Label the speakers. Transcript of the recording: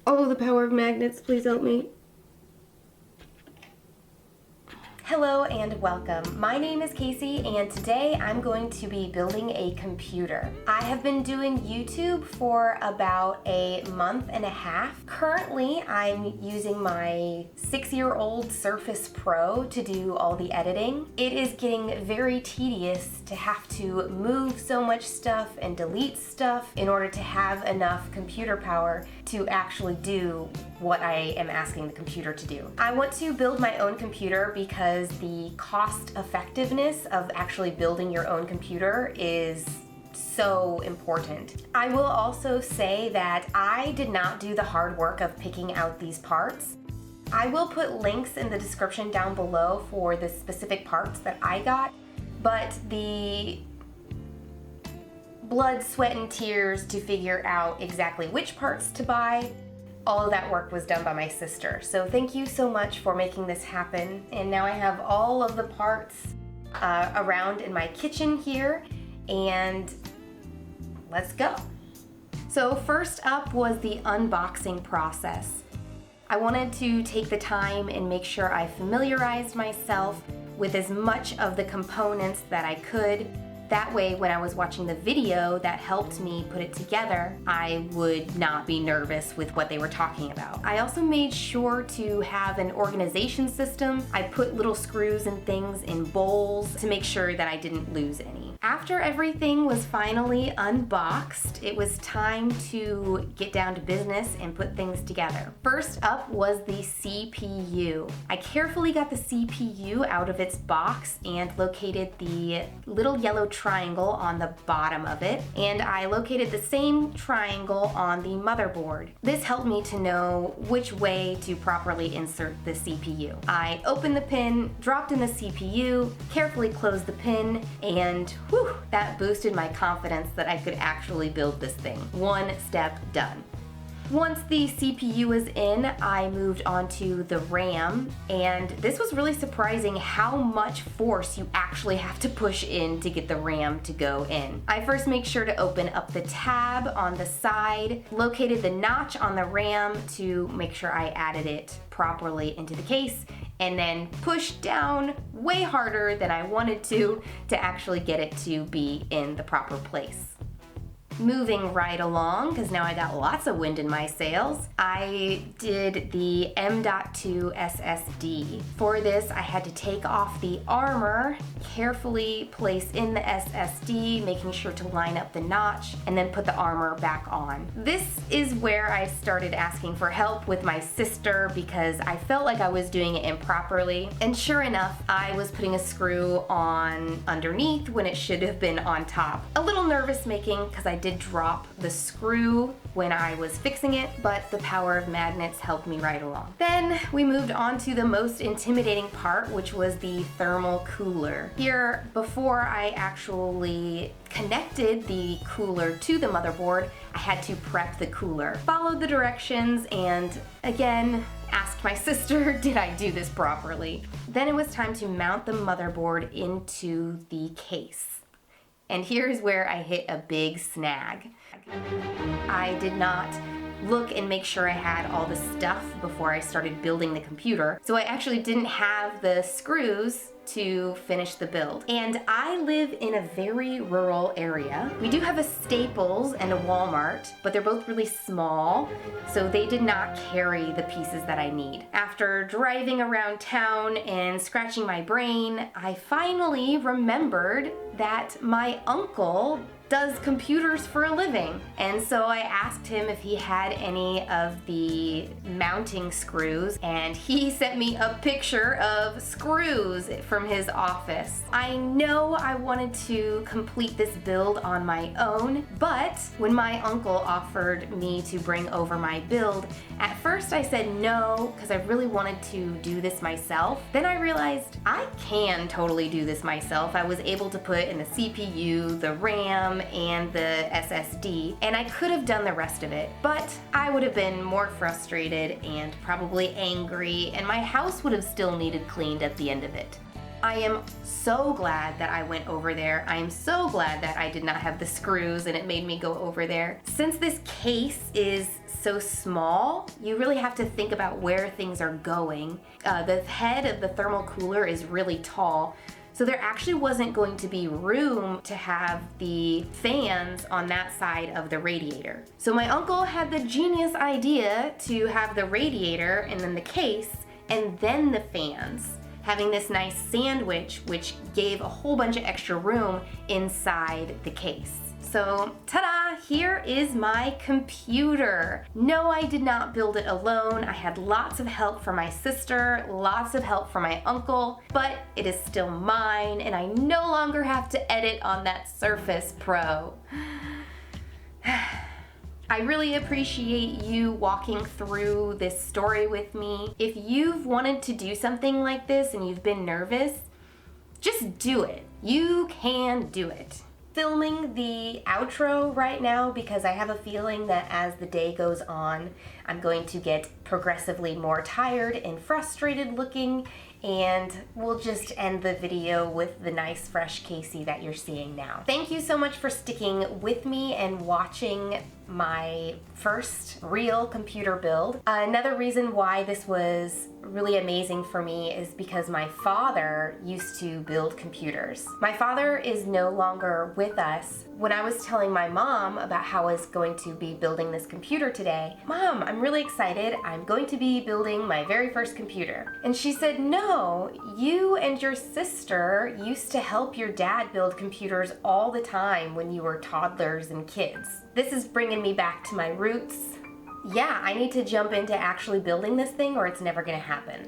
Speaker 1: Oh, the power of magnets, please help me. Hello and welcome. My name is Casey and today I'm going to be building a computer. I have been doing YouTube for about a month and a half. Currently, I'm using my 6-year-old Surface Pro to do all the editing. It is getting very tedious to have to move so much stuff and delete stuff in order to have enough computer power to actually do what I am asking the computer to do. I want to build my own computer because the cost effectiveness of actually building your own computer is so important. I will also say that I did not do the hard work of picking out these parts. I will put links in the description down below for the specific parts that I got, but the blood, sweat, and tears to figure out exactly which parts to buy, all of that work was done by my sister. So thank you so much for making this happen. And now I have all of the parts around in my kitchen here, and let's go. So first up was the unboxing process. I wanted to take the time and make sure I familiarized myself with as much of the components that I could. That way, when I was watching the video that helped me put it together, I would not be nervous with what they were talking about. I also made sure to have an organization system. I put little screws and things in bowls to make sure that I didn't lose any. After everything was finally unboxed, it was time to get down to business and put things together. First up was the CPU. I carefully got the CPU out of its box and located the little yellow triangle on the bottom of it, and I located the same triangle on the motherboard. This helped me to know which way to properly insert the CPU. I opened the pin, dropped in the CPU, carefully closed the pin, and whew, that boosted my confidence that I could actually build this thing. One step done. Once the CPU was in, I moved on to the RAM, and this was really surprising how much force you actually have to push in to get the RAM to go in. I first make sure to open up the tab on the side, located the notch on the RAM to make sure I added it properly into the case, and then pushed down way harder than I wanted to actually get it to be in the proper place. Moving right along, because now I got lots of wind in my sails, I did the M.2 SSD. For this, I had to take off the armor, carefully place in the SSD, making sure to line up the notch, and then put the armor back on. This is where I started asking for help with my sister because I felt like I was doing it improperly. And sure enough, I was putting a screw on underneath when it should have been on top. A little nervous making because I did drop the screw when I was fixing it, but the power of magnets helped me right along. Then we moved on to the most intimidating part, which was the thermal cooler. Here, before I actually connected the cooler to the motherboard, I had to prep the cooler. Followed the directions and again, asked my sister, did I do this properly? Then it was time to mount the motherboard into the case. And here's where I hit a big snag. I did not look and make sure I had all the stuff before I started building the computer. So I actually didn't have the screws to finish the build. And I live in a very rural area. We do have a Staples and a Walmart, but they're both really small, so they did not carry the pieces that I need. After driving around town and scratching my brain, I finally remembered that my uncle does computers for a living. And so I asked him if he had any of the mounting screws, and he sent me a picture of screws from his office. I know I wanted to complete this build on my own, but when my uncle offered me to bring over my build, at first I said no because I really wanted to do this myself. Then I realized I can totally do this myself. I was able to put in the CPU, the RAM, and the SSD, and I could have done the rest of it, but I would have been more frustrated and probably angry, and my house would have still needed cleaned at the end of it. I am so glad that I went over there. I am so glad that I did not have the screws and it made me go over there. Since this case is so small, you really have to think about where things are going. The head of the thermal cooler is really tall, so there actually wasn't going to be room to have the fans on that side of the radiator. So my uncle had the genius idea to have the radiator and then the case and then the fans, having this nice sandwich which gave a whole bunch of extra room inside the case. So, ta-da! Here is my computer. No, I did not build it alone. I had lots of help from my sister, lots of help from my uncle, but it is still mine, and I no longer have to edit on that Surface Pro. I really appreciate you walking through this story with me. If you've wanted to do something like this and you've been nervous, just do it. You can do it. Filming the outro right now because I have a feeling that as the day goes on, I'm going to get progressively more tired and frustrated looking, and we'll just end the video with the nice fresh Casey that you're seeing now. Thank you so much for sticking with me and watching my first real computer build. Another reason why this was really amazing for me is because my father used to build computers. My father is no longer with us. When I was telling my mom about how I was going to be building this computer today, Mom, I'm really excited. I'm going to be building my very first computer. And she said, no, you and your sister used to help your dad build computers all the time when you were toddlers and kids. This is bringing me back to my roots. Yeah, I need to jump into actually building this thing or it's never gonna happen.